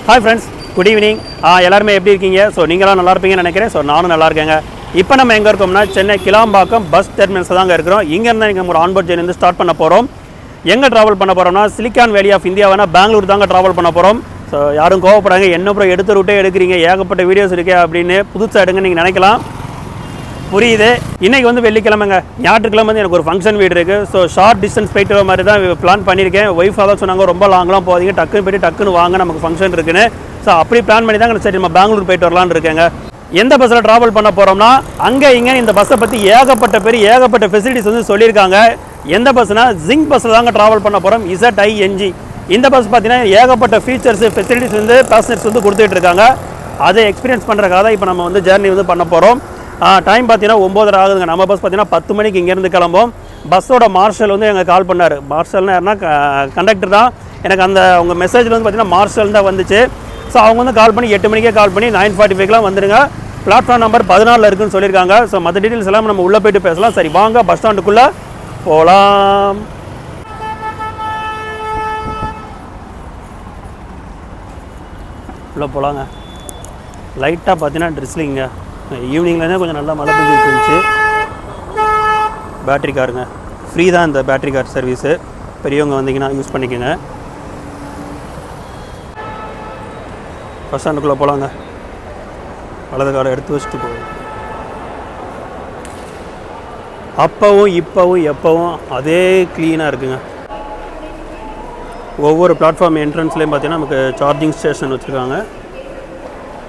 Hi friends, good evening. எல்லாருமே எப்படி இருக்கீங்க? ஸோ நீங்களாம் நல்லா இருப்பீங்கன்னு நினைக்கிறேன். ஸோ நானும் நல்லா இருக்கேங்க. இப்போ நம்ம எங்கே இருக்கோம்னா சென்னை கிளாம்பாக்கம் பஸ் டெர்மினல்ஸ் தாங்க இருக்கிறோம். இங்கேருந்து நீங்கள் ஒரு ஆன்போர்ட் ஜெர்னி வந்து ஸ்டார்ட் பண்ண போகிறோம். எங்கே ட்ராவல் பண்ண போகிறோம்னா சிலிக்கான் வேலி ஆஃப் இந்தியாவானா பெங்களூர் தாங்க ட்ராவல் பண்ண போகிறோம். ஸோ யாரும் கோவப்படாங்க, என்ன அப்புறம் எடுத்த ரூட்டே எடுக்கிறீங்க, ஏகப்பட்ட வீடியோஸ் இருக்கே அப்படின்னு புதுசாக எடுங்க நீங்கள் நினைக்கலாம். புரியுது. இன்றைக்கி வந்து வெள்ளிக்கிழமைங்க, ஞாயிற்றுக்கிழமை வந்து எனக்கு ஒரு ஃபங்க்ஷன் வீடு இருக்குது. ஸோ ஷார்ட் டிஸ்டன்ஸ் போயிட்டு வர மாதிரி தான் பிளான் பண்ணியிருக்கேன். ஒய்ஃபாக தான் சொன்னாங்க ரொம்ப லாங்லாம் போகாதீங்க, டக்குன்னு போய்ட்டு டக்குன்னு வாங்க, நமக்கு ஃபங்க்ஷன் இருக்குன்னு. ஸோ அப்படி பிளான் பண்ணி தான் சரி நம்ம பெங்களூர் போயிட்டு வரலான்னு இருக்கேங்க. எந்த பஸ்ஸில் ட்ராவல் பண்ண போகிறோம்னா அங்கே இங்கே இந்த பஸ்ஸை பற்றி ஏகப்பட்ட ஃபெசிலிட்டிஸ் வந்து சொல்லியிருக்காங்க. எந்த பஸ்ஸுனா ஜிங்க் பஸ்ஸில் தாங்க ட்ராவல் பண்ண போகிறோம். ZING. இந்த பஸ் பார்த்தீங்கன்னா ஏகப்பட்ட ஃபீச்சர்ஸ் ஃபெசிலிட்டிஸ் வந்து பேசஞ்சர்ஸ் வந்து கொடுத்துட்டு இருக்காங்க. அதை எக்ஸ்பீரியன்ஸ் பண்ணுறக்காக தான் இப்போ நம்ம வந்து ஜேர்னி வந்து பண்ண போகிறோம். டைம் பார்த்தீங்கன்னா 9:30 ஆகுதுங்க. நம்ம பஸ் பார்த்தீங்கன்னா 10 மணிக்கு இங்கேருந்து கிளம்போம். பஸ்ஸோட மார்ஷல் வந்து எங்கள் கால் பண்ணார். மார்ஷல்னா யாருன்னா கண்டக்டர் தான். எனக்கு அந்த அவங்க மெசேஜில் வந்து பார்த்தீங்கன்னா மார்ஷல் தான் வந்துச்சு. ஸோ அவங்க வந்து கால் பண்ணி 8 மணிக்கே கால் பண்ணி 9:45 வந்துடுங்க, பிளாட்ஃபார்ம் நம்பர் 14 இருக்குன்னு சொல்லியிருக்காங்க. ஸோ மற்ற டீட்டெயில்ஸ் எல்லாம் நம்ம உள்ளே போய்ட்டு பேசலாம். சரி வாங்க பஸ் ஸ்டாண்டுக்குள்ளே போகலாம். உள்ளே போகலாங்க. லைட்டாக பார்த்தீங்கன்னா ட்ரிஸ்லிங்க, ஈவினிங்லேருந்தே கொஞ்சம் நல்லா மழை பெஞ்சிட்டு இருந்துச்சு. பேட்ரி காருங்க, ஃப்ரீ தான் இந்த பேட்ரி கார் சர்வீஸு. பெரியவங்க வந்தீங்கன்னா யூஸ் பண்ணிக்கோங்க. பஸ் ஸ்டாண்டுக்குள்ளே போகலாங்க. வலது காலை எடுத்து வச்சுட்டு போகும். அப்போவும் இப்போவும் எப்போவும் அதே க்ளீனாக இருக்குங்க. ஒவ்வொரு பிளாட்ஃபார்ம் என்ட்ரன்ஸ்லேயும் பார்த்தீங்கன்னா நமக்கு சார்ஜிங் ஸ்டேஷன் வச்சுருக்காங்க.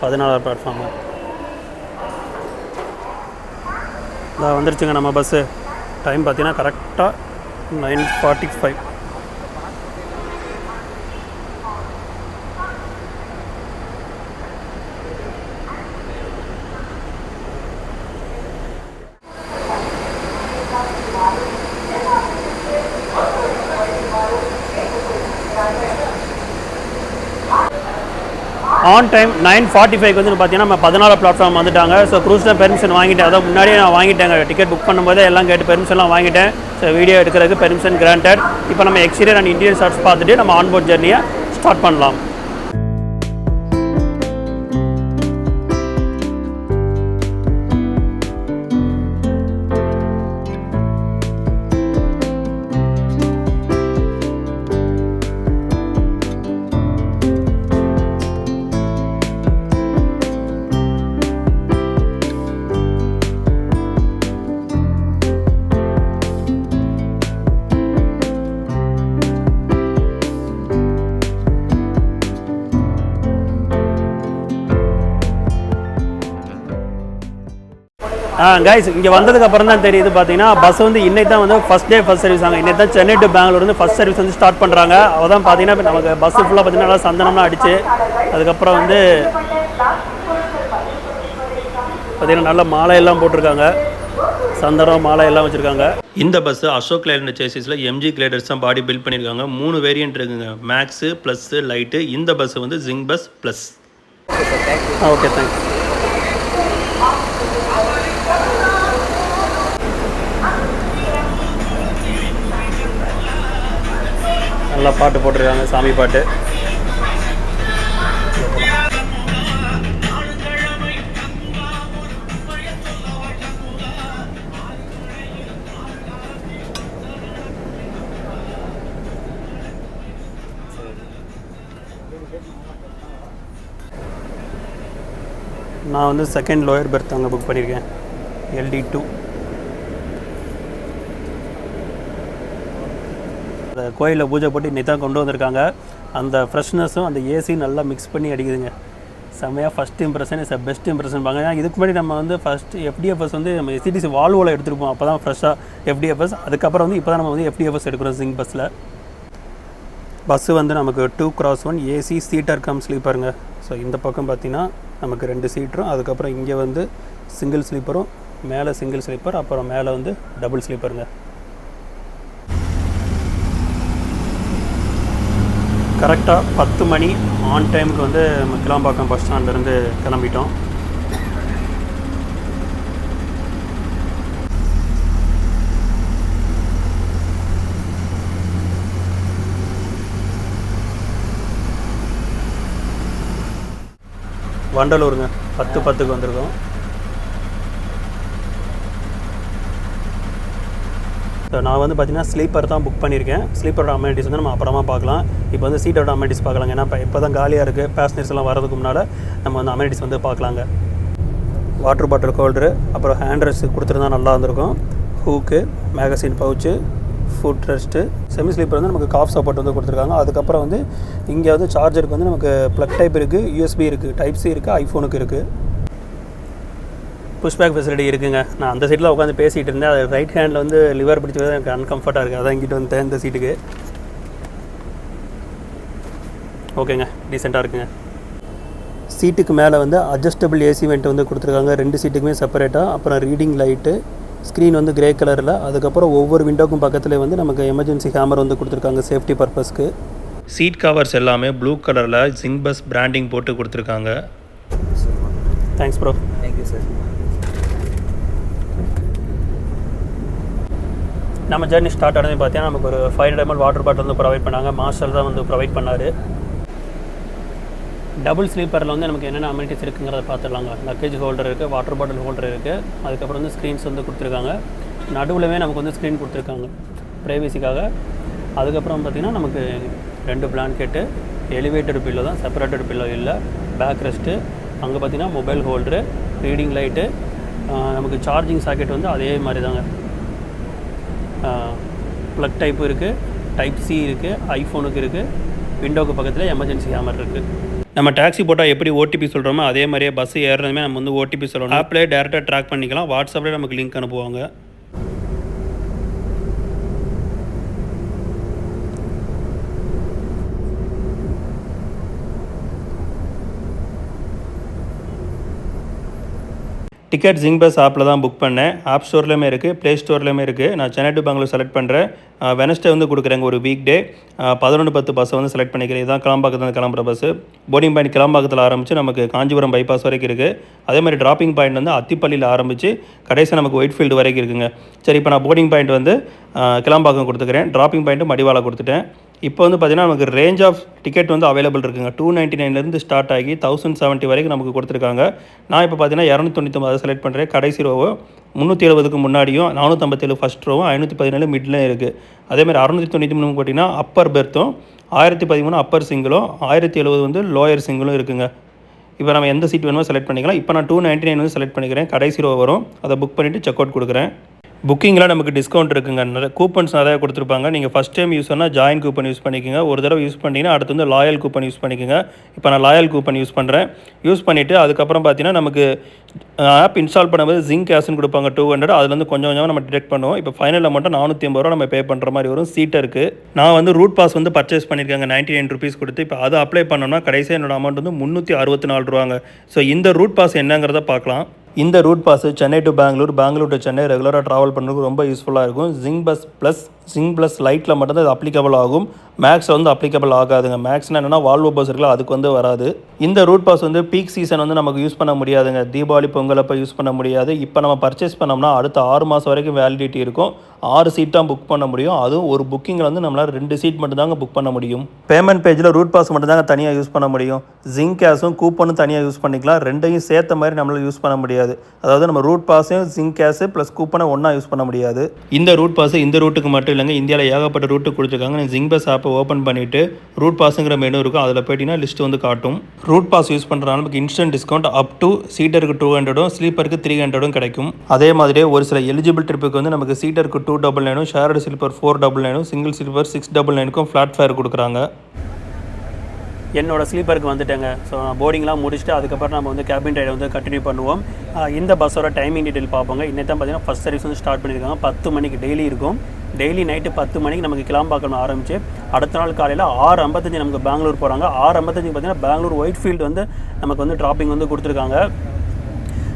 14 பிளாட்ஃபார்மு இதான் வந்துருச்சுங்க நம்ம பஸ்ஸு. டைம் பார்த்தீங்கன்னா கரெக்டாக 9:45. ஆன் டைம் 9:45 வந்து பார்த்தீங்கன்னா நம்ம 14 பிளாட்ஃபார்ம் வந்துட்டாங்க. ஸோ க்ரூஸில் பெர்மிஷன் வாங்கிட்டேன். அதான் முன்னாடியே நான் வாங்கிட்டேங்க. டிக்கெட் புக் பண்ணும்போதே எல்லாம் கேட்டு பெர்மிஷன்லாம் வாங்கிட்டேன். ஸோ வீடியோ எடுக்கிறதுக்கு பெர்மிஷன் கிராண்டட். இப்போ நம்ம எக்ஸ்டீரியர் அண்ட் இன்டீரியர் ஷாட்ஸ் பார்த்துட்டு நம்ம ஆன்போர்ட் ஜெர்னியை ஸ்டார்ட் பண்ணலாம். கைஸ், இங்கே வந்ததுக்கப்புறம் தான் தெரியுது பார்த்தீங்கன்னா பஸ் வந்து இன்னைக்கு தான் வந்து ஃபஸ்ட் டே ஃபஸ்ட் சர்வீஸ் ஆகும். இன்னைக்கு தான் சென்னை டு பெங்களூர் வந்து ஃபஸ்ட் சர்வீஸ் வந்து ஸ்டார்ட் பண்ணுறாங்க. அதான் பார்த்தீங்கன்னா நமக்கு பஸ் ஃபுல்லாக பார்த்தீங்கன்னா நல்லா சந்தனம்லாம் அடிச்சு, அதுக்கப்புறம் வந்து பார்த்தீங்கன்னா நல்ல மாலையெல்லாம் போட்டிருக்காங்க. சந்தனம் மாலை எல்லாம் வச்சுருக்காங்க. இந்த பஸ் அசோக் லேலண்ட் சேசிஸில் MG கிளேடர்ஸ் தான் பாடி பில்ட் பண்ணியிருக்காங்க. 3 வேரியன்ட் இருக்குங்க, மேக்ஸு ப்ளஸ்ஸு லைட்டு. இந்த பஸ் வந்து ஜிங் பஸ் ப்ளஸ். Okay, thanks. நல்லா பாட்டு போட்டிருக்காங்க, சாமி பாட்டு. நான் வந்து செகண்ட் லோயர் பெர்த் அங்கே புக் பண்ணியிருக்கேன், LD2. அந்த கோயிலில் பூஜை போட்டு இன்னைக்கு தான் கொண்டு வந்திருக்காங்க. அந்த ஃப்ரெஷ்னஸும் அந்த ஏசி நல்லா மிக்ஸ் பண்ணி அடிக்குதுங்க. செம்மையாக first impression is best impression பாங்க. ஏன்னா இதுக்கு முன்னாடி நம்ம வந்து ஃபஸ்ட் FDFS வந்து நம்ம SCTC வால்வோவில் எடுத்துருப்போம். அப்போ தான் ஃப்ரெஷ்ஷாக FDFS. அதுக்கப்புறம் வந்து இப்போ தான் நம்ம வந்து FDFS எடுக்கிறோம் ஜிங் பஸ்ஸில். பஸ்ஸு வந்து நமக்கு 2x1 AC சீட்டர் கம் ஸ்லீப்பருங்க. ஸோ இந்த பக்கம் பார்த்திங்கன்னா நமக்கு 2 சீட்டரும், அதுக்கப்புறம் இங்கே வந்து சிங்கிள் ஸ்லீப்பரும், மேலே சிங்கிள் ஸ்லீப்பர், அப்புறம் மேலே வந்து டபுள் ஸ்லீப்பருங்க. கரெக்டாக 10 மணி ஆன் டைமுக்கு வந்து நம்ம கிளாம்பாக்கம் பஸ் ஸ்டாண்ட்லேருந்து கிளம்பிட்டோம். வண்டலூருங்க 10:10க்கு வந்திருக்கோம். ஸோ நான் வந்து பார்த்திங்கன்னா ஸ்லீப்பர் தான் புக் பண்ணியிருக்கேன். ஸ்லீப்பரோட அமெனிட்டிஸ் வந்து நம்ம அப்புறமா பார்க்கலாம். இப்போ வந்து சீட்டோட அமெனிட்டிஸ் பார்க்கலாங்க. ஏன்னா இப்போ தான் காலியாக இருக்குது. பேசஞ்சர்ஸ் எல்லாம் வரதுக்கு முன்னால் நம்ம வந்து அமெனிட்டிஸ் வந்து பார்க்கலாங்க. வாட்டர் பாட்டில் ஹோல்டரு, அப்புறம் ஹேண்ட் ரெஸ்ட் கொடுத்துருந்தா நல்லா இருந்திருக்கும். Hook, magazine pouch, food rest. Semi sleeper வந்து நமக்கு காஃப் சப்போர்ட் வந்து கொடுத்துருக்காங்க. அதுக்கப்புறம் வந்து இங்கே வந்து சார்ஜருக்கு வந்து நமக்கு ப்ளக் டைப் இருக்குது, யூஎஸ்பி இருக்குது, டைப் சி இருக்குது, ஐஃபோனுக்கு இருக்குது. புஷ்பேக் ஃபெசிலிட்டி இருக்குங்க. நான் அந்த சீட்டில் உட்காந்து பேசிகிட்டு இருந்தேன். அது ரைட் ஹேண்டில் வந்து லிவர் பிடிச்சது எனக்கு அன்கம்ஃபர்ட்டாக இருக்குது. அதான் இங்கிட்ட வந்து இந்த சீட்டுக்கு. ஓகேங்க, டீசெண்டாக இருக்குங்க. சீட்டுக்கு மேலே வந்து அட்ஜஸ்டபிள் ஏசி வெண்ட் வந்து கொடுத்துருக்காங்க 2 சீட்டுக்குமே செப்பரேட்டாக. அப்புறம் ரீடிங் லைட்டு, ஸ்க்ரீன் வந்து கிரே கலரில். அதுக்கப்புறம் ஒவ்வொரு விண்டோக்கும் பக்கத்தில் வந்து நமக்கு எமர்ஜென்சி ஹேமர் வந்து கொடுத்துருக்காங்க சேஃப்டி பர்பஸ்க்கு. சீட் கவர்ஸ் எல்லாமே ப்ளூ கலரில் ஜிங்பஸ் பிராண்டிங் போட்டு கொடுத்துருக்காங்க. Thanks bro. Thank you sir. நம்ம ஜர்னி ஸ்டார்ட் ஆனது பார்த்தீங்கன்னா நமக்கு ஒரு 500 ml வாட்டர் பாட்டில் வந்து ப்ரொவைட் பண்ணாங்க. மாஸ்டர் தான் வந்து ப்ரொவைட் பண்ணார். டபுள் ஸ்லீப்பரில் வந்து நமக்கு என்னென்ன அமெனிட்டிஸ் இருக்குங்கிறத பார்த்துடலாங்க. லக்கேஜ் ஹோல்டர் இருக்குது, வாட்டர் பாட்டில் ஹோல்டர் இருக்குது. அதுக்கப்புறம் வந்து ஸ்க்ரீன்ஸ் வந்து கொடுத்துருக்காங்க. நடுவுலவே நமக்கு வந்து ஸ்க்ரீன் கொடுத்துருக்காங்க ப்ரைவசிக்காக. அதுக்கப்புறம் பார்த்திங்கன்னா நமக்கு 2 பிளாங்கெட்டு, எலிவேட்டட் பில்லோ தான், செப்பரேட்டட் பில்லோ இல்லை. பேக் ரெஸ்ட்டு, அங்கே பார்த்திங்கன்னா மொபைல் ஹோல்டரு, ரீடிங் லைட்டு, நமக்கு சார்ஜிங் சாக்கெட் வந்து அதே மாதிரி தாங்க. ப்ளக் டைப் இருக்குது, டைப் சி இருக்குது, ஐஃபோனுக்கு இருக்குது. விண்டோக்கு பக்கத்தில் எமர்ஜென்சி ஹேமர் இருக்குது. நம்ம டாக்ஸி போட்டால் எப்படி ஓடிபி சொல்கிறோமோ அதே மாதிரியே பஸ் ஏறுறதுமே நம்ம வந்து ஓடிபி சொல்லணும். ஆப்லேயே டேரெக்டாக ட்ராக் பண்ணிக்கலாம். வாட்ஸ்அப்லேயே நமக்கு லிங்க் அனுப்புவாங்க. டிக்கெட் ஜிங்பஸ் ஆப்பில் தான் புக் பண்ணேன். ஆப் ஸ்டோர்லேயுமே இருக்குது, ப்ளே ஸ்டோர்லேயுமே இருக்குது. நான் சென்னை டு பெங்களூர் செலக்ட் பண்ணுறேன். வெனஸ்டே வந்து கொடுக்குறேங்க ஒரு வீக் டே. 11:10 பஸ்ஸை வந்து செலக்ட் பண்ணிக்கிறேன். இதுதான் கிளம்பாக்கத்தில் கிளம்புற பஸ்ஸு. போர்டிங் பாயிண்ட் கிளம்பாக்கத்தில் ஆரம்பித்து நமக்கு காஞ்சிபுரம் பைபாஸ் வரைக்கும் இருக்குது. அதே மாதிரி ட்ராப்பிங் பாயிண்ட் வந்து அத்திப்பள்ளியில் ஆரம்பித்து கடைசியாக நமக்கு ஒயிட்ஃபீல்டு வரைக்கும் இருக்குங்க. சரி, இப்போ நான் போர்டிங் பாயிண்ட் வந்து கிளம்பாக்கம் கொடுத்துக்கிறேன். ட்ராப்பிங் பாயிண்ட்டு மடிவாளை கொடுத்துட்டேன். இப்போ வந்து பார்த்திங்கன்னா நமக்கு ரேஞ்ச் ஆஃப் டிக்கெட் வந்து அவைலபிள் இருக்குங்க. 299 ஸ்டார்ட் ஆகி 1070 வரைக்கும் நமக்கு கொடுத்துருக்காங்க. நான் இப்போ பார்த்தீங்கன்னா 299 செலக்ட் பண்ணுறேன். கடைசி ரோவோ 370க்கு முன்னாடியும், 457 ஃபஸ்ட் ரோவும், 517 மிட்லையும் இருக்குது. அதேமாதிரி 693 பார்த்தீங்கன்னா அப்பர் பெர்த்தும், 1013 அப்பர் சிங்கிளும், 1070 வந்து லோயர் சிங்கிளும் இருக்குங்க. இப்போ நம்ம எந்த சீட் வேணுமோ செலக்ட் பண்ணிக்கலாம். இப்போ நான் 299 வந்து செலக்ட் பண்ணிக்கிறேன். கடைசி ரோ வரும், அதை புக் பண்ணிவிட்டு செக் அவுட் கொடுக்குறேன். புக்கிங்கில் நமக்கு டிஸ்கவுண்ட் இருக்குங்க. நிறைய கூப்பன்ஸ் நிறையா கொடுத்துருப்பாங்க. நீங்கள் ஃபஸ்ட் டைம் யூஸ் பண்ணால் ஜாயின் கூப்பன் யூஸ் பண்ணிக்கோங்க. ஒரு தடவை யூஸ் பண்ணிங்கன்னா அடுத்து வந்து லாயல் கூப்பன் யூஸ் பண்ணிக்கோங்க. இப்போ நான் லாயல் கூப்பன் யூஸ் பண்ணுறேன். யூஸ் பண்ணிவிட்டு அதுக்கப்புறம் பார்த்தீங்கன்னா நமக்கு ஆப் இன்ஸ்டால் பண்ணும்போது ஜிங்க் கேஷ்னு கொடுப்பாங்க 200. அதுலேருந்து கொஞ்சம் கொஞ்சமாக நம்ம டிடெக்ட் பண்ணுவோம். இப்போ ஃபைனல் அமௌண்ட்டு 480 ரூபா நம்ம பே பண்ணுற மாதிரி வரும். சீட்டருக்கு நான் வந்து ரூட் பாஸ் வந்து பர்ச்சேஸ் பண்ணியிருக்காங்க 99 ருபீஸ் கொடுத்து. இப்போ அதை அப்ளை பண்ணோம்னா கடைசியாக என்னோட அமௌண்ட் வந்து 364 ரூபாங்க. ஸோ இந்த ரூட் பாஸ் என்னங்கிறத பார்க்கலாம். இந்த route pass Chennai to Bangalore, Bangalore to Chennai ரெகுலராக ட்ராவல் பண்ணுறதுக்கு ரொம்ப யூஸ்ஃபுல்லாக இருக்கும். ஜிங் ப்ளஸ் லைட்டில் மட்டும்தான் இது அப்ளிகபிள் ஆகும். மேக்ஸில் வந்து அப்ளிகபிள் ஆகாதுங்க. மேக்ஸ்னால் என்னென்னா வால்வோ பஸ் இருக்குல்ல, அதுக்கு வந்து வராது. இந்த ரூட் பாஸ் வந்து பீக் சீசன் வந்து நமக்கு யூஸ் பண்ண முடியாதுங்க. தீபாவளி பொங்கல் அப்போ யூஸ் பண்ண முடியாது. இப்போ நம்ம பர்ச்சேஸ் பண்ணோம்னா அடுத்த 6 மாதம் வரைக்கும் வேலிடிட்டி இருக்கும். 6 சீட் தான் புக் பண்ண முடியும். அதுவும் ஒரு புக்கிங்கில் வந்து நம்மளால் 2 சீட் மட்டும் தாங்க புக் பண்ண முடியும். பேமெண்ட் பேஜில் ரூட் பாஸ் மட்டும் தாங்க தனியாக யூஸ் பண்ண முடியும். ஜிங்க் கேஷும் கூப்பனும் தனியாக யூஸ் பண்ணிக்கலாம். ரெண்டையும் சேர்த்த மாதிரி நம்மளால் யூஸ் பண்ண முடியாது. அதாவது நம்ம ரூட் பாஸையும் ஜிங்க் கேஷு ப்ளஸ் கூப்பனை ஒன்றா யூஸ் பண்ண முடியாது. இந்த ரூட் பாஸ் இந்த ரூட்டுக்கு மட்டும் இல்லைங்க, இந்தியாவில் ஏகப்பட்ட ரூட்டு கொடுத்துருக்காங்க. நீங்கள் ஜிங்க் பஸ் ஆப்பை ஓப்பன் பண்ணிவிட்டு ரூட் பாஸுங்கிற மெனு இருக்கும், அதில் போய்ட்டிங்கன்னா லிஸ்ட் வந்து காட்டும். ரூட் பாஸ் யூஸ் பண்ணுறதுனால நமக்கு இன்ஸ்டன்ட் டிஸ்கவுண்ட் அப் டு சீட்டருக்கு 200, ஸ்லீப்பருக்கு 300 கிடைக்கும். அதே மாதிரியே ஒரு சில எலிஜிபிள் ட்ரிப்புக்கு வந்து நமக்கு சீட்டருக்கு 299, ஷேர்டு ஸ்லீப்பர் 499, சிங்கிள் ஸ்லீப்பர் 699க்கும் ஃப்ளாட் ஃபேர் கொடுக்குறாங்க. என்னோடய ஸ்லீப்பருக்கு வந்துட்டேங்க. ஸோ போர்டிங்லாம் முடிச்சுட்டு அதுக்கப்புறம் நம்ம வந்து கேபின் ரைடை வந்து கண்டினியூ பண்ணுவோம். இந்த பஸ்ஸோட டைமிங் டீட்டெயில் பார்ப்போங்க. இன்னைக்கு தான் பார்த்தீங்கன்னா ஃபஸ்ட் சர்வீஸ் வந்து ஸ்டார்ட் பண்ணியிருக்காங்க. 10 மணிக்கு டெய்லி இருக்கும். டெய்லி நைட்டு 10 மணிக்கு நமக்கு கிளம்பாக்கம் ஆரம்பிச்சு அடுத்த நாள் காலையில் 6:55 நமக்கு பெங்களூர் போகிறாங்க. 6:55 பார்த்தீங்கன்னா பெங்களூர் ஒயிட்ஃபீல்டு வந்து நமக்கு வந்து ட்ராப்பிங் வந்து கொடுத்துருக்காங்க.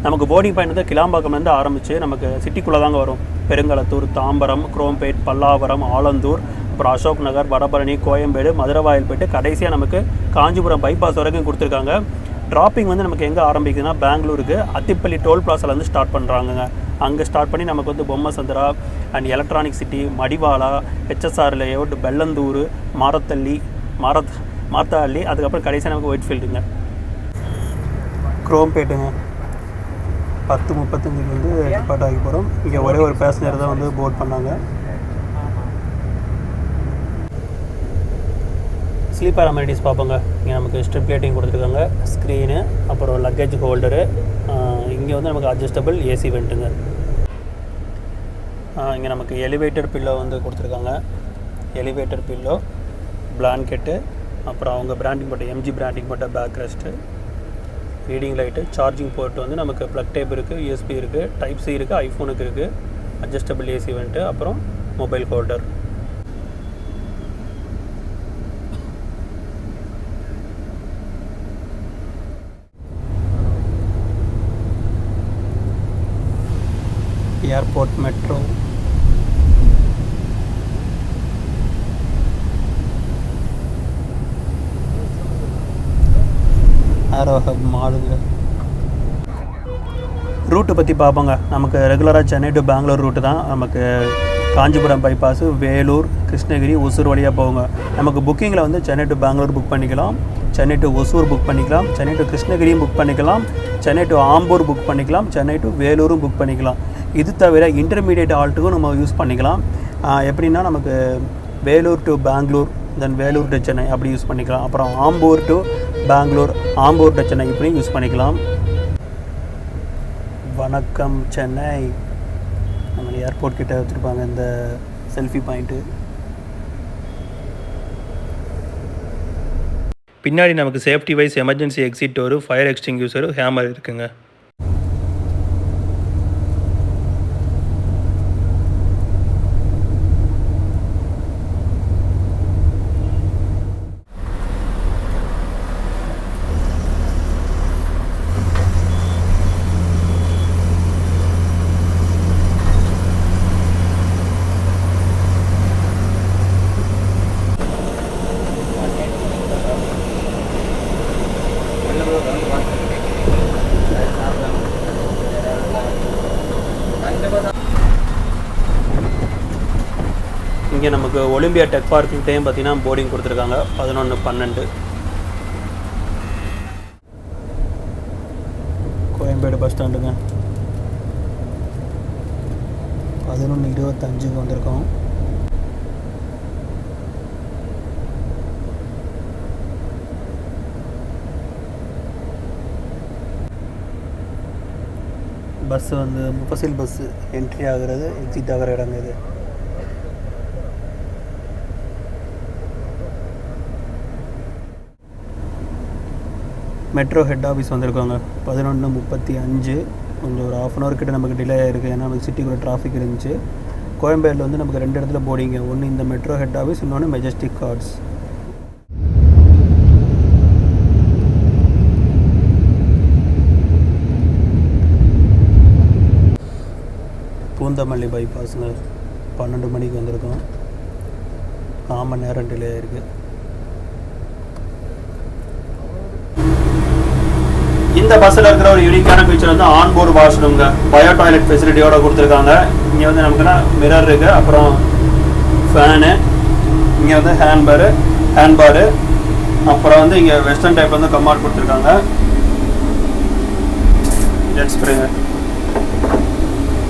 நமக்கு போர்டிங் பாயிண்ட் வந்து கிளம்பாக்கம்லேருந்து ஆரம்பித்து நமக்கு சிட்டிக்குள்ளே தாங்க வரும். பெருங்களத்தூர், தாம்பரம், குரோம்பேட், பல்லாவரம், ஆலந்தூர், அப்புறம் அசோக் நகர், வடபழனி, கோயம்பேடு, மதுரவாயல்பேட்டு, கடைசியாக நமக்கு காஞ்சிபுரம் பைபாஸ் வரைக்கும் கொடுத்துருக்காங்க. ட்ராப்பிங் வந்து நமக்கு எங்கே ஆரம்பிக்குதுன்னா பெங்களூருக்கு அத்திப்பள்ளி டோல் பிளாஸாலேருந்து ஸ்டார்ட் பண்ணுறாங்க. அங்கே ஸ்டார்ட் பண்ணி நமக்கு வந்து Bommasandra and Electronic City, Madiwala, HSR layout, Bellandur, Marathahalli, Marathahalli, அதுக்கப்புறம் கடைசியாக நமக்கு ஒயிட்ஃபீல்டுங்க. க்ரோம் பேட்டுங்க 10:35 வந்து டிபார்ட் ஆகி போகிறோம். இங்கே ஒரே ஒரு பேசஞ்சர் தான் வந்து போர்ட் பண்ணாங்க. ஸ்லீப்பர் அமெனிட்டிஸ் பார்ப்போங்க. இங்கே நமக்கு ஸ்ட்ரிப் லைட்டிங் கொடுத்துருக்காங்க, ஸ்க்ரீனு, அப்புறம் லக்கேஜ் ஹோல்டரு. இங்கே வந்து நமக்கு அட்ஜஸ்டபிள் ஏசி வெண்ட்டுங்க. இங்கே நமக்கு எலிவேட்டர் பில்லோ வந்து கொடுத்துருக்காங்க. எலிவேட்டர் பில்லோ, பிளாங்கெட்டு, அப்புறம் அவங்க பிராண்டிங் போட்ட எம்ஜி பிராண்டிங் போட்ட backrest, reading light, charging port வந்து நமக்கு ப்ளக் டைப் இருக்குது, யூஎஸ்பி இருக்குது, டைப் சி இருக்குது, ஐஃபோனுக்கு இருக்குது, அட்ஜஸ்டபிள் ஏசி வெண்ட்டு, அப்புறம் மொபைல் ஹோல்டர். ஏர்போர்ட் மெட்ரோ, ஆரோஹப் மாலுங்க. ரூட்டு பற்றி பார்ப்போங்க. நமக்கு ரெகுலராக சென்னை டு பெங்களூர் ரூட்டு தான். நமக்கு காஞ்சிபுரம் பைபாஸு, வேலூர், கிருஷ்ணகிரி, ஒசூர் வழியாக போகுங்க. நமக்கு புக்கிங்கில் வந்து சென்னை டு பெங்களூர் புக் பண்ணிக்கலாம், சென்னை டு ஒசூர் புக் பண்ணிக்கலாம், சென்னை டு கிருஷ்ணகிரியும் புக் பண்ணிக்கலாம், சென்னை டு ஆம்பூர் புக் பண்ணிக்கலாம், சென்னை டு வேலூரும் புக் பண்ணிக்கலாம். இது தவிர இன்டர்மீடியட் ஆல்ட்டுக்கும் நம்ம யூஸ் பண்ணிக்கலாம். எப்படின்னா நமக்கு Vellore to Bangalore, then Vellore to Chennai அப்படி யூஸ் பண்ணிக்கலாம். அப்புறம் ஆம்பூர் டு பெங்களூர், ஆம்பூர் டு சென்னை இப்படியும் யூஸ் பண்ணிக்கலாம். வணக்கம் சென்னை. நம்ம ஏர்போர்ட் கிட்ட வச்சுருப்பாங்க இந்த செல்ஃபி பாயிண்ட்டு. பின்னாடி நமக்கு safety wise emergency exit door, fire extinguisher, hammer இருக்குங்க. இங்கே நமக்கு ஒலிம்பியா டெக் பார்க்கிங்டையும் பார்த்தீங்கன்னா போர்டிங் கொடுத்துருக்காங்க 11:12. கோயம்பேடு பஸ் ஸ்டாண்டுங்க 11:25 வந்திருக்கோம். பஸ்ஸு வந்து முஃபசில் பஸ்ஸு என்ட்ரி ஆகிறது, எக்ஸிட் ஆகிற இடங்க இது. மெட்ரோ ஹெட் ஆஃபீஸ் வந்திருக்காங்க 11:35. கொஞ்சம் ஒரு ½ hour கிட்ட நமக்கு டிலே ஆகிருக்கு, ஏன்னா நமக்கு சிட்டிக்குள்ளே டிராஃபிக் இருந்துச்சு. கோயம்பேடில் வந்து நமக்கு 2 இடத்துல போர்டிங்க. ஒன்று இந்த மெட்ரோ ஹெட் ஆஃபீஸ், இன்னொன்று மெஜஸ்டிக் கார்ட்ஸ். பூந்தமல்லி பைபாஸுங்க 12 மணிக்கு வந்திருக்கோம். 1/4 மணி நேரம் டிலே ஆகிருக்கு. இந்த பஸ்ஸில் இருக்கிற ஒரு யூனிக்கான ஃபீச்சர் வந்து ஆன்போர்டு வாஷ்ரூம்ங்க. பயோ டாய்லெட் ஃபெசிலிட்டியோட கொடுத்துருக்காங்க. இங்கே வந்து நமக்குன்னா மிரர் இருக்குது, அப்புறம் ஃபேனு, இங்கே வந்து ஹேண்ட்பாரு, அப்புறம் வந்து இங்கே வெஸ்டர்ன் டைப் வந்து கம்மாட் கொடுத்துருக்காங்க. ஜெட் ஸ்ப்ரேங்க,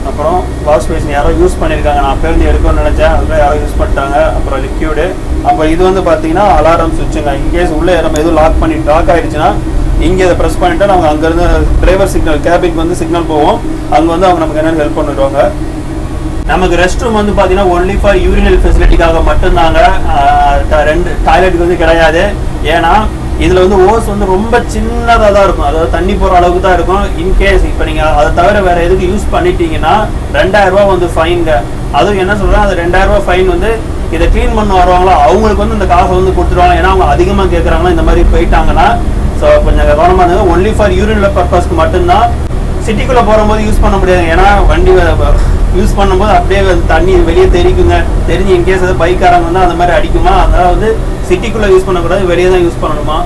அப்புறம் வாஷ் பேசின் யாரோ யூஸ் பண்ணியிருக்காங்க. நான் அப்போ இருந்து எடுக்கணும்னு நினச்சேன், அதுக்குள்ள யாரோ யூஸ் பண்ணிட்டாங்க. அப்புறம் லிக்யூடு. அப்புறம் இது வந்து பார்த்தீங்கன்னா அலாரம் சுவிட்சுங்க. இன்கேஸ் உள்ளே நம்ம எதுவும் லாக் ஆகிடுச்சுன்னா இங்கே இதை ப்ரெஸ் பண்ணிவிட்டு நம்ம அங்கேருந்து டிரைவர் சிக்னல் கேபிக்கு வந்து சிக்னல் போவோம். அங்கே வந்து அவங்க நமக்கு என்னென்னு ஹெல்ப் பண்ணிடுவாங்க. நமக்கு ரெஸ்ட் ரூம் வந்து பார்த்தீங்கன்னா ஒன்லி ஃபார் யூரினல் ஃபெசிலிட்டிக்காக மட்டும்தாங்க. 2 டாய்லெட்டுக்கு வந்து கிடையாது. ஏன்னா இதில் வந்து ஓஸ் வந்து ரொம்ப சின்னதாக தான் இருக்கும், அதாவது தண்ணி போகிற அளவுக்கு தான் இருக்கும். இன்கேஸ் இப்போ நீங்கள் அதை தவிர வேறு எதுக்கு யூஸ் பண்ணிட்டீங்கன்னா 2000 ரூபா வந்து ஃபைனுங்க. அதுவும் என்ன சொல்கிறேன், அது 2000 ரூபா ஃபைன் வந்து இதை க்ளீன் பண்ண வருவாங்களோ அவங்களுக்கு வந்து இந்த காசை வந்து கொடுத்துருவாங்க. ஏன்னா அவங்க அதிகமாக கேட்குறாங்கன்னா இந்த மாதிரி போயிட்டாங்கன்னா. ஸோ கொஞ்சம் கவனமாக இருந்தது. ஒன்லி ஃபார் யூரினல் பர்பஸ்க்கு மட்டும்தான். சிட்டிக்குள்ளே போகும்போது யூஸ் பண்ண முடியாது, ஏன்னா வண்டி யூஸ் பண்ணும்போது அப்படியே தண்ணி வெளியே தெரிக்குங்க. தெரிஞ்சு இன்கேஸ் ஏதாவது பைக்காரங்க வந்து அந்த மாதிரி அடிக்குமா, அதனால் வந்து சிட்டிக்குள்ளே யூஸ் பண்ணக்கூடாது, வெளியே தான் யூஸ் பண்ணணுமா.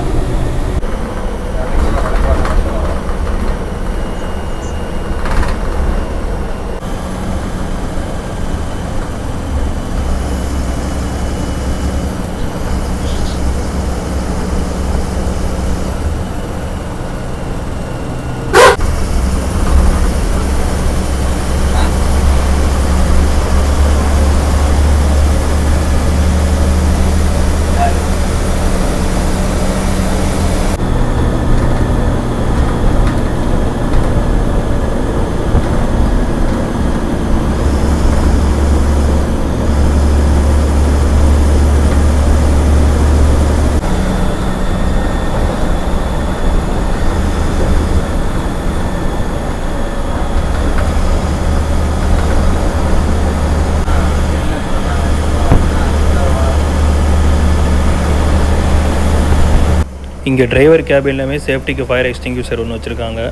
இங்கே டிரைவர் கேபின்லையுமே சேஃப்டிக்கு ஃபயர் எக்ஸ்டிங்யூஷர் ஒன்று வச்சுருக்காங்க.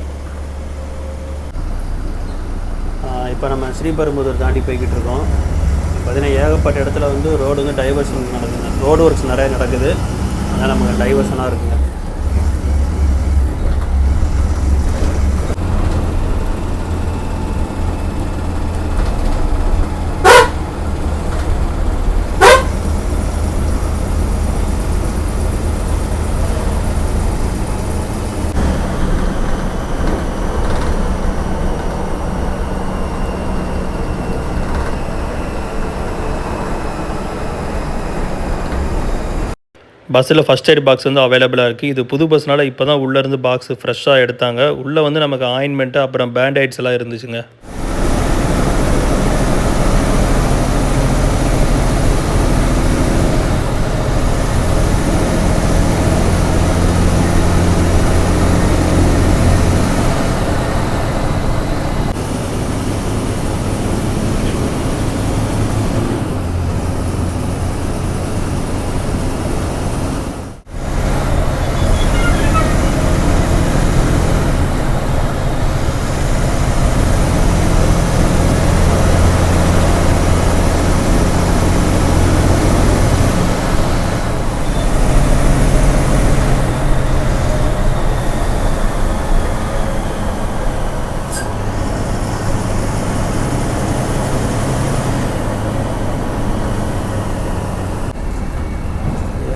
இப்போ நம்ம ஸ்ரீபெரும்புதூர் தாண்டி போய்கிட்டு இருக்கோம். பார்த்தீங்கன்னா ஏகப்பட்ட இடத்துல வந்து ரோடு வந்து டைவர்ஷன் நடக்குது, ரோடு ஒர்க்ஸ் நிறைய நடக்குது. அதனால் நமக்கு டைவர்ஷனாக இருக்குங்க. பஸ்ஸில் ஃபஸ்ட் எய்ட் பாக்ஸ் வந்து அவைலபிளாக இருக்குது. இது புது பஸ்னால் இப்போ தான் உள்ளேருந்து பாக்ஸ் ஃப்ரெஷ்ஷாக எடுத்தாங்க. உள்ளே வந்து நமக்கு ஆயின்மெண்ட்டு அப்புறம் பேண்டைட்ஸ் எல்லாம் இருந்துச்சுங்க.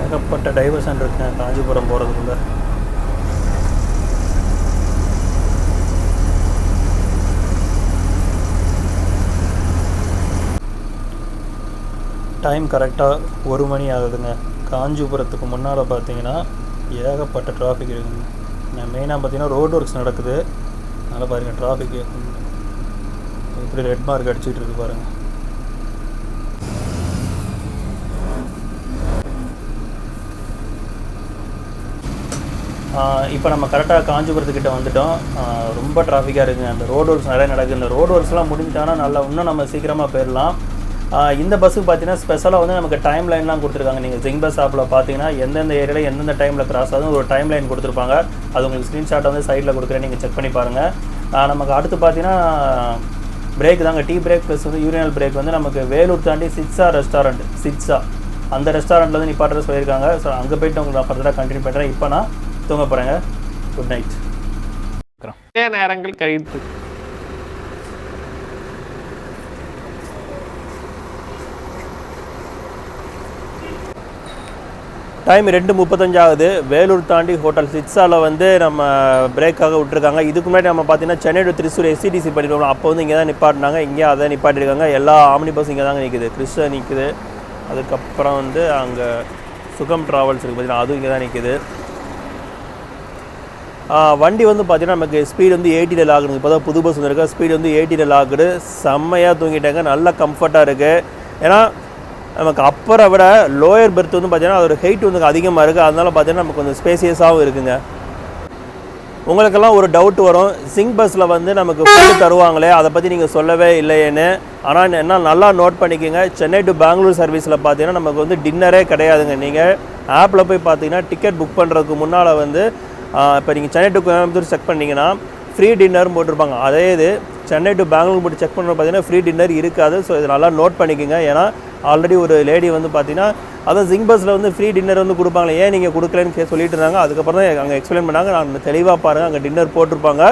ஏகப்பட்ட டைவர்ஷன் இருக்குங்க காஞ்சிபுரம் போகிறதுக்குள்ள. டைம் கரெக்டாக 1 மணி ஆகுதுங்க. காஞ்சிபுரத்துக்கு முன்னால் பார்த்தீங்கன்னா ஏகப்பட்ட டிராஃபிக் இருக்குங்க. மெயினாக பார்த்தீங்கன்னா ரோடு ஒர்க்ஸ் நடக்குது. அதனால் பாருங்கள் டிராஃபிக் இப்படி ரெட் மார்க் அடிச்சுட்டு இருக்கு பாருங்கள். இப்போ நம்ம கரெக்டாக காஞ்சிபுரத்துக்கிட்ட வந்துவிட்டோம். ரொம்ப டிராஃபிக்காக இருக்குங்க. அந்த ரோடு ஒர்க்ஸ் நிறைய நடக்குது. இந்த ரோடு ஒர்க்ஸ்லாம் முடிஞ்சிட்டாங்கன்னா நல்லா இன்னும் நம்ம சீக்கிரமாக போயிடலாம். இந்த பஸ்ஸுக்கு பார்த்தீங்கன்னா ஸ்பெஷலாக வந்து நமக்கு டைம் லைன்லாம் கொடுத்துருக்காங்க. நீங்கள் ஜிங் பஸ் ஆப்பில் பார்த்தீங்கன்னா எந்தெந்த ஏரியாவில் எந்தெந்த டைமில் கிராஸ் ஆகுது ஒரு டைம் லைன் கொடுத்துருப்பாங்க. அது உங்களுக்கு ஸ்க்ரீன்ஷாட்டை வந்து சைடில் கொடுக்குறேன், நீங்கள் செக் பண்ணி பாருங்கள். நமக்கு அடுத்து பார்த்தீங்கன்னா பிரேக் தாங்க. டீ பிரேக் ப்ளஸ் வந்து யூரினல் பிரேக் வந்து நமக்கு வேலூர் தாண்டி சிட்ஸா ரெஸ்டாரண்ட், சிட்ஸா அந்த ரெஸ்டாரண்ட்டில் வந்து நிப்பாட்டுற சொல்லியிருக்காங்க. ஸோ அங்கே போய்ட்டு உங்களுக்கு நான் ஃபர்தராக கண்டினியூ பண்ணுறேன். இப்போ நான் தூங்க போகிறேங்க. Good night. நேரங்கள் கழித்து டைம் 2:35 ஆகுது. வேலூர் தாண்டி ஹோட்டல் சிட்ஸாவில் வந்து நம்ம பிரேக்காக விட்டுருக்காங்க. இதுக்கு முன்னாடி நம்ம பார்த்தீங்கன்னா சென்னை டு திருச்சூர் SCTC பண்ணிடுவோம். அப்போ வந்து இங்கே தான் நிப்பாட்டினாங்க. இங்கே அதை நிப்பாட்டிருக்காங்க. எல்லா ஆம்னி பஸ் இங்கே தாங்க நிற்குது. கிறிஸ்டா நிற்குது. அதுக்கப்புறம் வந்து அங்கே சுகம் ட்ராவல்ஸ் இருக்குது பார்த்தீங்கன்னா அதுவும் இங்கே தான் நிற்குது. வண்டி வந்து பார்த்தீங்கன்னா நமக்கு ஸ்பீடு வந்து 80 ஆகுது. இப்போ தான் புது பஸ் வந்துருக்கு. ஸ்பீடு வந்து 80 ஆகுது. செம்மையாக தூங்கிட்டாங்க. நல்ல கம்ஃபர்ட்டாக இருக்குது. ஏன்னா நமக்கு அப்பரை விட லோயர் பெர்த் வந்து பார்த்தீங்கன்னா அதோட ஹைட் வந்து அதிகமாக இருக்குது. அதனால பார்த்தீங்கன்னா நமக்கு கொஞ்சம் ஸ்பேசியஸாகவும் இருக்குங்க. உங்களுக்கெல்லாம் ஒரு டவுட் வரும், ஜிங் பஸ்ஸில் வந்து நமக்கு ஃபுட்டு தருவாங்களே அதை பற்றி நீங்கள் சொல்லவே இல்லையேன்னு. ஆனால் என்ன நல்லா நோட் பண்ணிக்கோங்க, சென்னை டு பெங்களூர் சர்வீஸில் பார்த்தீங்கன்னா நமக்கு வந்து டின்னரே கிடையாதுங்க. நீங்கள் ஆப்பில் போய் பார்த்தீங்கன்னா டிக்கெட் புக் பண்ணுறதுக்கு முன்னால் வந்து இப்போ நீங்கள் சென்னை டு கோயம்புத்தூர் செக் பண்ணிங்கன்னா ஃப்ரீ டின்னர்னு போட்டிருப்பாங்க. அதே இது சென்னை டு பெங்களூர் போட்டு செக் பண்ணுறது பார்த்தீங்கன்னா ஃப்ரீ டின்னர் இருக்காது. ஸோ இது நல்லா நோட் பண்ணிக்கோங்க. ஏன்னா ஆல்ரெடி ஒரு லேடி வந்து பார்த்தீங்கன்னா அதான் ஜிங் பஸ்ஸில் வந்து ஃப்ரீ டின்னர் வந்து கொடுப்பாங்களே, ஏன் நீங்கள் கொடுக்கலன்னு சொல்லிட்டு இருந்தாங்க. அதுக்கப்புறம் தான் அங்கே எக்ஸ்பிளைன் பண்ணாங்க. நான் தெளிவாக பாருங்கள், அங்கே டின்னர் போட்டிருப்பாங்க.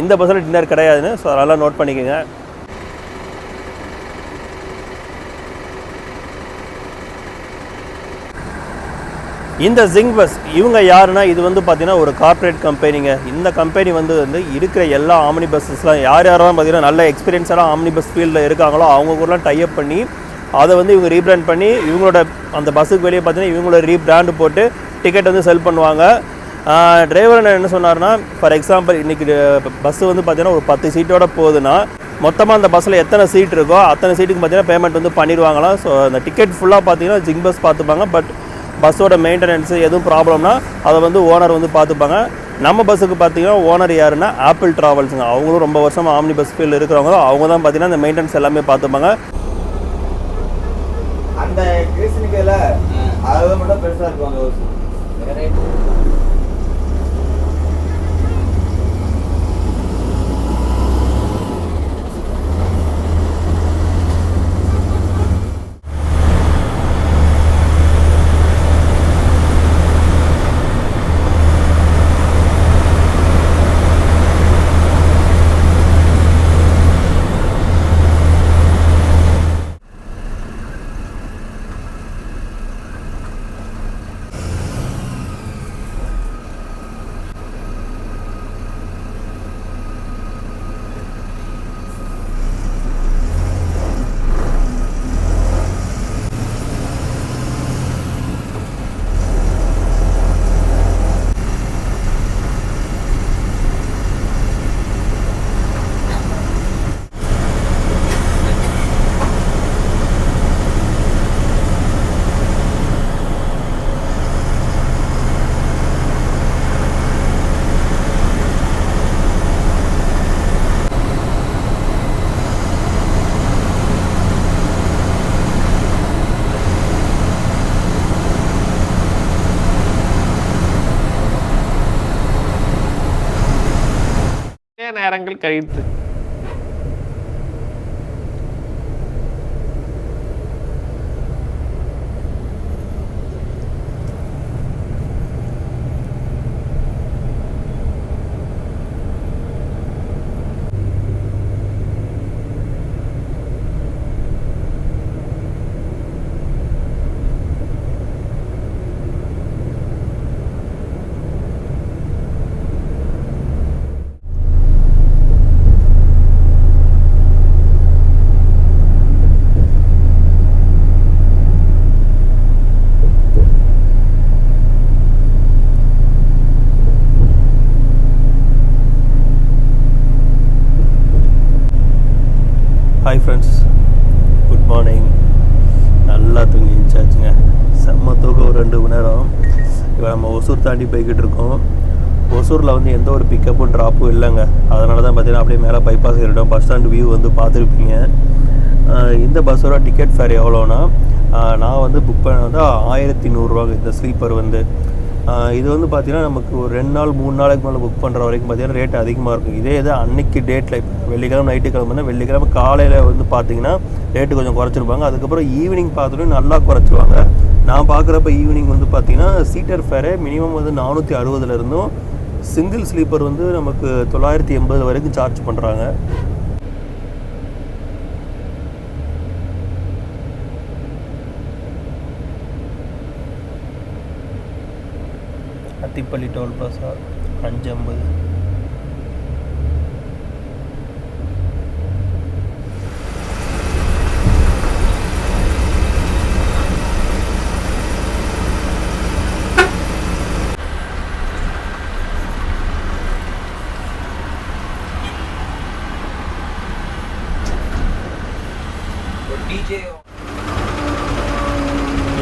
இந்த பஸ்ஸில் டின்னர் கிடையாதுன்னு. ஸோ அதெல்லாம் நோட் பண்ணிக்கோங்க. இந்த ஜிங் பஸ் இவங்க யாருன்னா இது வந்து பார்த்தீங்கன்னா ஒரு கார்ப்பரேட் கம்பெனிங்க. இந்த கம்பெனி வந்து இருக்கிற எல்லா ஆம்னி பஸ்ஸஸ்லாம் யாரெல்லாம் பார்த்தீங்கன்னா நல்ல எக்ஸ்பீரியன்ஸான ஆம்னி பஸ் ஃபீல்டில் இருக்காங்களோ அவங்க கூடலாம் டைப் பண்ணி அதை வந்து இவங்க ரீபிராண்ட் பண்ணி இவங்களோட அந்த பஸ்ஸுக்கு வெளியே பார்த்தீங்கன்னா இவங்களோட ரீபிராண்டு போட்டு டிக்கெட் வந்து செல் பண்ணுவாங்க. டிரைவர் என்ன சொன்னார்னா, ஃபார் எக்ஸாம்பிள் இன்றைக்கி பஸ்ஸு வந்து பார்த்தீங்கன்னா ஒரு 10 சீட்டோட போகுதுன்னா மொத்தமாக அந்த பஸ்ஸில் எத்தனை சீட் இருக்கோ அத்தனை சீட்டுக்கு பார்த்தீங்கன்னா பேமெண்ட் வந்து பண்ணிடுவாங்களாம். ஸோ அந்த டிக்கெட் ஃபுல்லாக பார்த்தீங்கன்னா ஜிங் பஸ் பார்த்துப்பாங்க. பட் பஸ்ஸோட மெயின்டெனன்ஸு எதுவும் ப்ராப்ளம்னா அதை வந்து ஓனர் வந்து பார்த்துப்பாங்க. நம்ம பஸ்ஸுக்கு பார்த்தீங்கன்னா ஓனர் யாருன்னா ஆப்பிள் ட்ராவல்ஸுங்க. அவங்களும் ரொம்ப வருஷமாக ஆம்னி பஸ் ஃபீல்டு இருக்கிறவங்க. அவங்க தான் பார்த்தீங்கன்னா இந்த மெயின்டெனன்ஸ் எல்லாமே பார்த்துப்பாங்க. அந்த கிறிஸ்டினிக்கல அது மட்டும் பெருசாக இருக்கும். அந்த அங்கிள் கயிற்று. Hi friends, good morning. நல்லா தூங்கி எழுந்திரிச்சாச்சுங்க. செம்ம தூக்கம் ஒரு 2 மணி நேரம். இப்போ நம்ம ஒசூர் தாண்டி போய்கிட்டு இருக்கோம். ஒசூரில் வந்து எந்த ஒரு பிக்கப்பும் ட்ராப்பும் இல்லைங்க. அதனால தான் பார்த்தீங்கன்னா அப்படியே மேலே பைபாஸ் ஏறிட்டோம். பஸ் ஸ்டாண்ட் வியூ வந்து பார்த்துருப்பீங்க. இந்த பஸ்ஸோட டிக்கெட் ஃபேர் எவ்வளோனா, நான் வந்து புக் பண்ண வந்து 1100 இந்த ஸ்லீப்பர் வந்து. இது வந்து பார்த்திங்கன்னா நமக்கு ஒரு 2 நாள் 3 நாளைக்கு மேலே புக் பண்ணுற வரைக்கும் பார்த்திங்கன்னா ரேட் அதிகமாக இருக்கும். இதே இது அன்றைக்கி டேட்டில் இப்போ வெள்ளிக்கிழமை நைட்டு கிளம்புனா வெள்ளிக்கிழமை காலையில் வந்து பார்த்திங்கன்னா ரேட்டு கொஞ்சம் குறைச்சிருப்பாங்க. அதுக்கப்புறம் ஈவினிங் பார்த்துட்டு நல்லா குறைச்சிருவாங்க. நான் பார்க்குறப்ப ஈவினிங் வந்து பார்த்திங்கன்னா சீட்டர் ஃபேரே மினிமம் வந்து 460 இருந்தும் சிங்கிள் ஸ்லீப்பர் வந்து நமக்கு 980 வரைக்கும் சார்ஜ் பண்ணுறாங்க. Attibele toll plaza 550.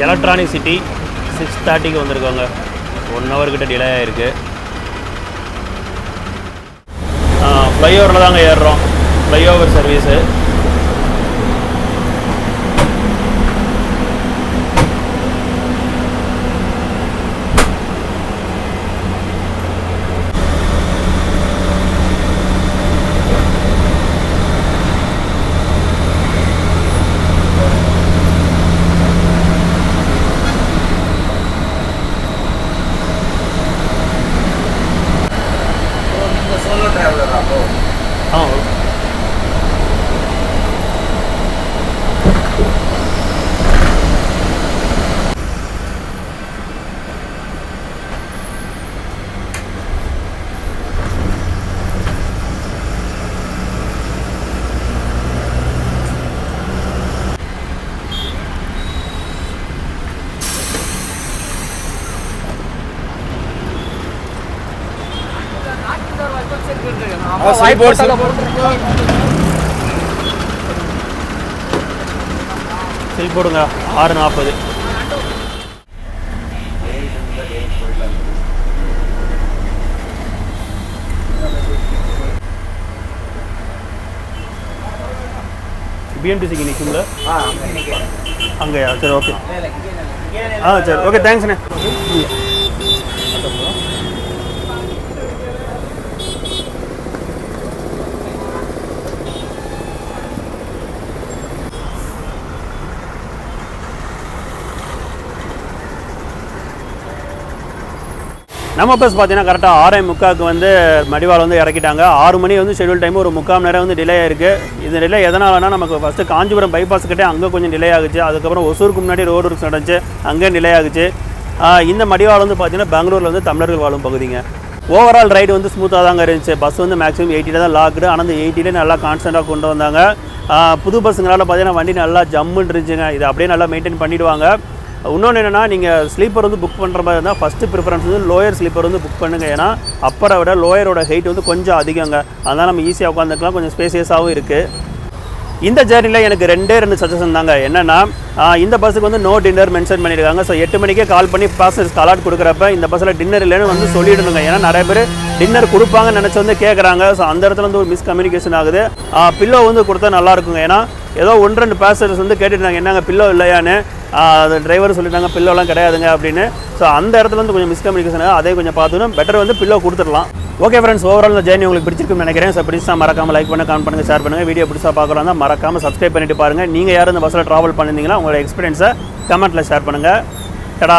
Electronic City 6:30க்கு வந்திருக்கோங்க. 1 hour கிட்ட டிலே ஆகிருக்கு. ஃப்ளைஓவரில் தாங்க ஏறுறோம். Flyover service. சரி போடுங்க. 6:40. பிஎம்டிசிக்கு நிற்கும்ல அங்கேயா? சரி ஓகே. சரி ஓகே, தேங்க்ஸ்ண்ணே. நம்ம பஸ் பார்த்தீங்கன்னா கரெக்டாக 6:45 வந்து மடிவாள் வந்து இறக்கிட்டாங்க. 6 மணி வந்து ஷெட்யூல் டைம் ஒரு 3/4 மணி நேரம் வந்து டிலே இருக்குது. இது டிலே எதனாலனா நமக்கு ஃபஸ்ட்டு காஞ்சிபுரம் பைபாஸ் கிட்டே அங்கே கொஞ்சம் டிலே ஆகுச்சு. அதுக்கப்புறம் ஒசூருக்கு முன்னாடி ரோடு ஒர்க்ஸ் நடந்துச்சு, அங்கே டிலே ஆகுச்சு. இந்த மடிவாள் வந்து பார்த்தீங்கன்னா பெங்களூரில் வந்து தமிழர்கள் வாழும் பகுதிங்க. ஓவரால் ரைடு வந்து ஸ்மூத்தாக தாங்க இருந்துச்சு. பஸ் வந்து மேக்ஸிமம் 80 தான் லாக்குடு. ஆனால் அந்த 80 நல்லா கான்ஸ்டண்ட்டாக கொண்டு வந்தாங்க. புது பஸ்ஸுங்களால் பார்த்தீங்கன்னா வண்டி நல்லா ஜம்முன்னு இருந்துச்சுங்க. இது அப்படியே நல்லா மெயின்டைன் பண்ணிவிடுவாங்க. இன்னொன்று என்னென்னா, நீங்கள் ஸ்லீப்பர் வந்து புக் பண்ணுற மாதிரி இருந்தால் ஃபஸ்ட்டு ப்ரிஃபரன்ஸ் வந்து லோயர் ஸ்லீப்பர் வந்து புக் பண்ணுங்கள். ஏன்னா அப்பரை விட லோயரோட ஹைட் வந்து கொஞ்சம் அதிகங்க. அதனால் நம்ம ஈஸியாக உட்காந்துக்கலாம், கொஞ்சம் ஸ்பேசியஸாகவும் இருக்குது. இந்த ஜேர்னியில் எனக்கு 2 சஜஷன் தாங்க. என்னென்னா, இந்த பஸ்ஸுக்கு வந்து நோ டின்னர் மென்ஷன் பண்ணியிருக்காங்க. ஸோ 8 மணிக்கே கால் பண்ணி பேசஞ்சர்ஸ்க்கு அலாட் கொடுக்குறப்ப இந்த பஸ்ஸில் டின்னர் இல்லைன்னு வந்து சொல்லிவிடுங்க. ஏன்னா நிறைய பேர் டின்னர் கொடுப்பாங்கன்னு நினச்சி வந்து கேட்குறாங்க. ஸோ அந்த இடத்துல வந்து ஒரு மிஸ்கம்யூனிகேஷன் ஆகுது. பில்லோ வந்து கொடுத்தா நல்லாயிருக்குங்க. ஏன்னா ஏதோ 1-2 பேசஞ்சர்ஸ் வந்து கேட்டுட்டாங்க, என்னங்க பில்லோ இல்லையான்னு. அது டிரைவர் சொல்லிட்டாங்க பில்லோலாம் கிடையாதுங்க அப்படின்னு. ஸோ அந்த இடத்துல வந்து கொஞ்சம் மிஸ்கம்யூனிகேஷன் ஆகுது. அதே கொஞ்சம் பார்த்துக்கணும். பெட்டர் வந்து பில்லோ கொடுத்துடலாம். ஓகே ஃப்ரெண்ட்ஸ், ஓவரால் இந்த ஜேர்னி உங்களுக்கு பிடிச்சிருக்குன்னு நினைக்கிறேன். ஸோ பிடிச்சா மறக்காமல் லைக் பண்ண கமெண்ட் பண்ணுங்கள், ஷேர் பண்ணுங்கள். வீடியோ பிடிச்சா பார்க்குறதா மறக்காமல் சப்ஸ்கிரைப் பண்ணிட்டு பாருங்கள். நீங்கள் யாரும் இந்த பஸ்ஸில் ட்ராவல் பண்ணியிருந்தீங்கன்னா உங்களோட எக்ஸ்பீரியன்ஸை கமெண்ட்டில் ஷேர் பண்ணுங்கள். டடா.